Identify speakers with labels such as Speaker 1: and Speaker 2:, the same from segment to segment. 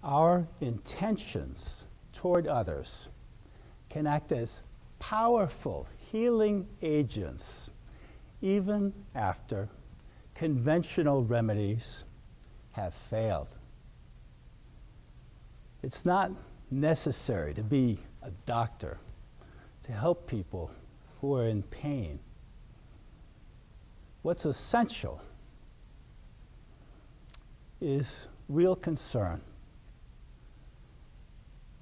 Speaker 1: Our intentions toward others can act as powerful healing agents even after conventional remedies have failed. It's not necessary to be a doctor to help people who are in pain. What's essential is real concern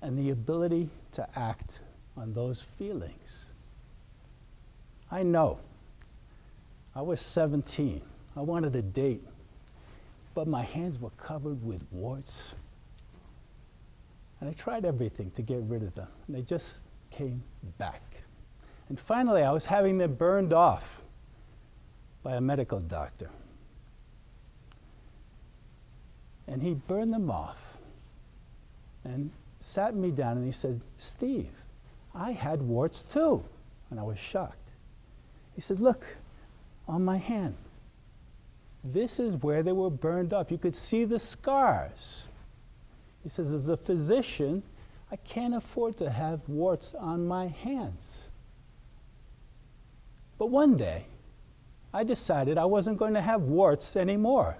Speaker 1: and the ability to act on those feelings. I know. I was 17. I wanted a date, but my hands were covered with warts. And I tried everything to get rid of them, and they just came back. And finally, I was having them burned off by a medical doctor. And he burned them off and sat me down and he said, "Steve, I had warts too." And I was shocked. He said, "Look, on my hand, this is where they were burned off. You could see the scars." He says, "As a physician, I can't afford to have warts on my hands." But one day, I decided I wasn't going to have warts anymore.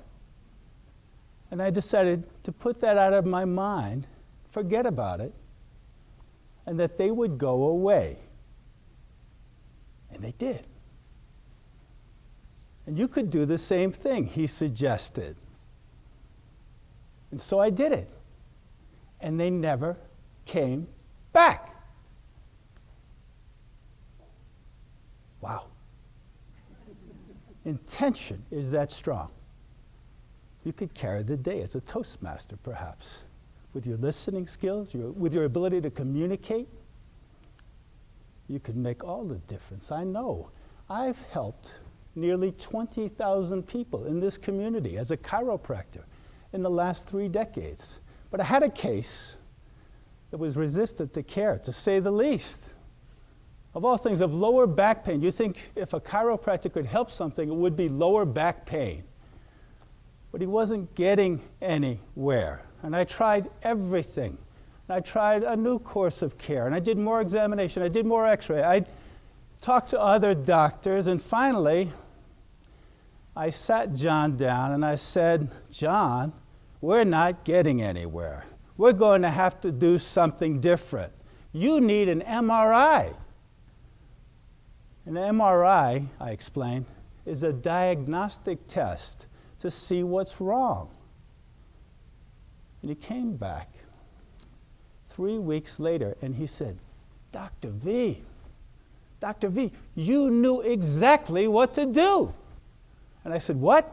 Speaker 1: And I decided to put that out of my mind, forget about it, and that they would go away. And they did. And you could do the same thing, he suggested. And so I did it. And they never came back. Wow. Intention is that strong. You could carry the day as a Toastmaster, perhaps, with your listening skills, with your ability to communicate. You could make all the difference. I know. I've helped nearly 20,000 people in this community as a chiropractor in the last 3 decades. But I had a case that was resistant to care, to say the least. Of all things, of lower back pain. You think if a chiropractor could help something, it would be lower back pain. But he wasn't getting anywhere. And I tried everything. And I tried a new course of care. And I did more examination. I did more x-ray. I talked to other doctors. And finally, I sat John down and I said, "John, we're not getting anywhere. We're going to have to do something different. You need an MRI. An MRI, I explained, is a diagnostic test to see what's wrong." And he came back 3 weeks later and he said, Dr. V, you knew exactly what to do." And I said, "What?"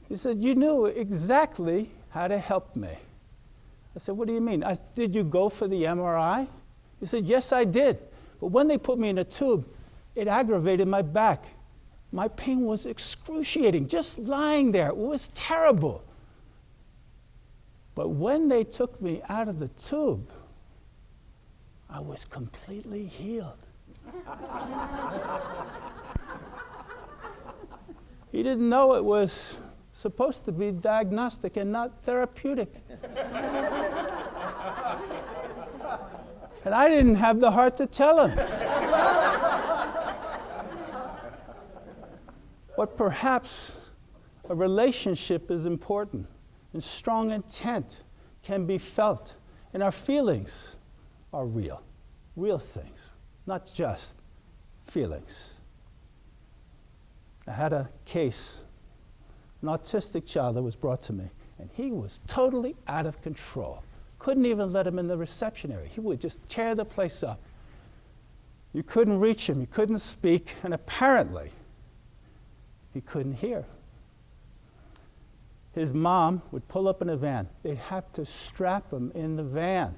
Speaker 1: He said, "You knew exactly how to help me." I said, "What do you mean?" "Did you go for the MRI?" He said, "Yes, I did. But when they put me in a tube, it aggravated my back. My pain was excruciating, just lying there. It was terrible. But when they took me out of the tube, I was completely healed." He didn't know it was supposed to be diagnostic and not therapeutic. And I didn't have the heart to tell him. But perhaps a relationship is important, and strong intent can be felt, and our feelings are real things, not just feelings. I had a case, an autistic child that was brought to me, and he was totally out of control. Couldn't even let him in the reception area. He would just tear the place up. You couldn't reach him, you couldn't speak, and apparently he couldn't hear. His mom would pull up in a van. They'd have to strap him in the van.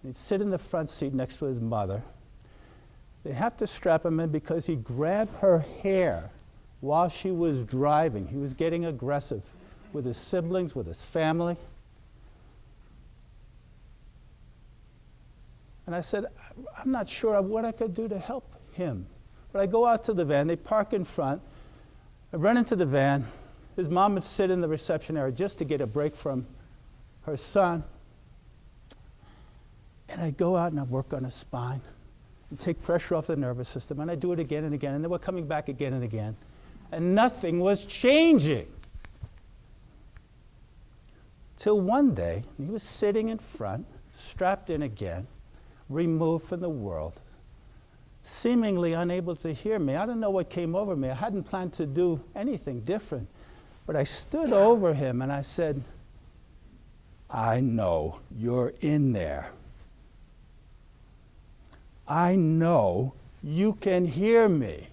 Speaker 1: He'd sit in the front seat next to his mother. They'd have to strap him in because he'd grab her hair while she was driving. He was getting aggressive with his siblings, with his family. And I said, "I'm not sure what I could do to help him." But I go out to the van. They park in front. I run into the van. His mom would sit in the reception area just to get a break from her son, and I'd go out and I'd work on his spine and take pressure off the nervous system, and I'd do it again and again, and they were coming back again and again, and nothing was changing. Till one day, he was sitting in front, strapped in again, removed from the world, seemingly unable to hear me. I don't know what came over me. I hadn't planned to do anything different. But I stood over him and I said, I know you're in there. I know you can hear me.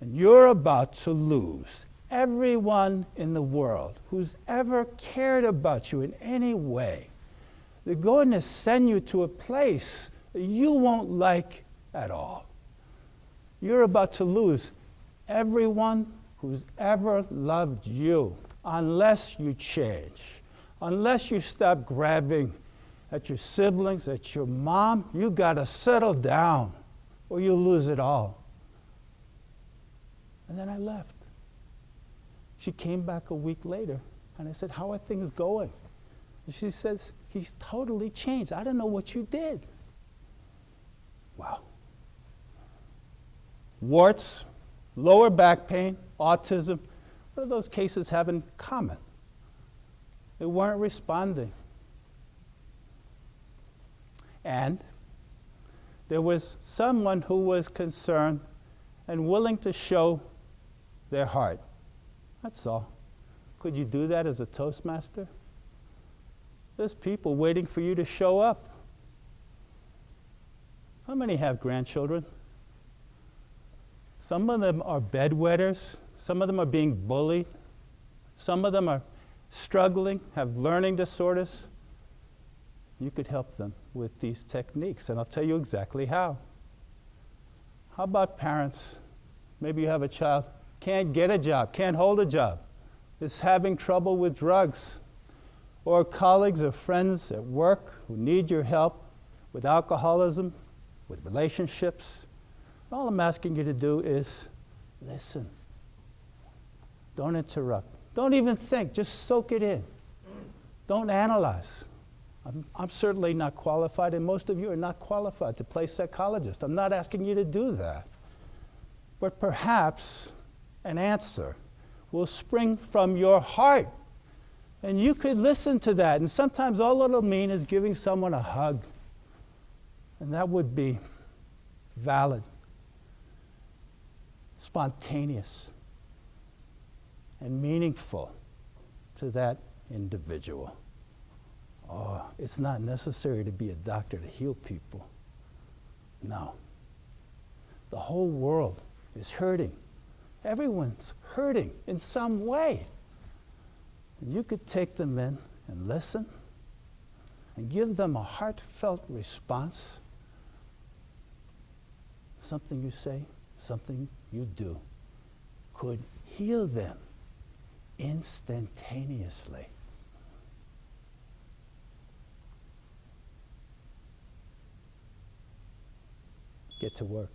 Speaker 1: And you're about to lose everyone in the world who's ever cared about you in any way. They're going to send you to a place that you won't like at all. You're about to lose everyone who's ever loved you unless you change, unless you stop grabbing at your siblings, at your mom. You got to settle down or you'll lose it all. And then I left. She came back a week later, and I said, how are things going? And she says, he's totally changed. I don't know what you did. Wow. Warts, lower back pain, autism, what do those cases have in common? They weren't responding. And there was someone who was concerned and willing to show their heart. That's all. Could you do that as a Toastmaster? There's people waiting for you to show up. How many have grandchildren? Some of them are bedwetters. Some of them are being bullied. Some of them are struggling, have learning disorders. You could help them with these techniques, and I'll tell you exactly how. How about parents? Maybe you have a child, can't get a job, can't hold a job, is having trouble with drugs, or colleagues or friends at work who need your help with alcoholism, with relationships. All I'm asking you to do is listen. Don't interrupt. Don't even think. Just soak it in. Don't analyze. I'm certainly not qualified, and most of you are not qualified to play psychologist. I'm not asking you to do that. But perhaps an answer will spring from your heart, and you could listen to that. And sometimes all it'll mean is giving someone a hug, and that would be valid, spontaneous, and meaningful to that individual. Oh, it's not necessary to be a doctor to heal people. No. The whole world is hurting. Everyone's hurting in some way. And you could take them in and listen and give them a heartfelt response. Something you say, something you do could heal them instantaneously. Get to work.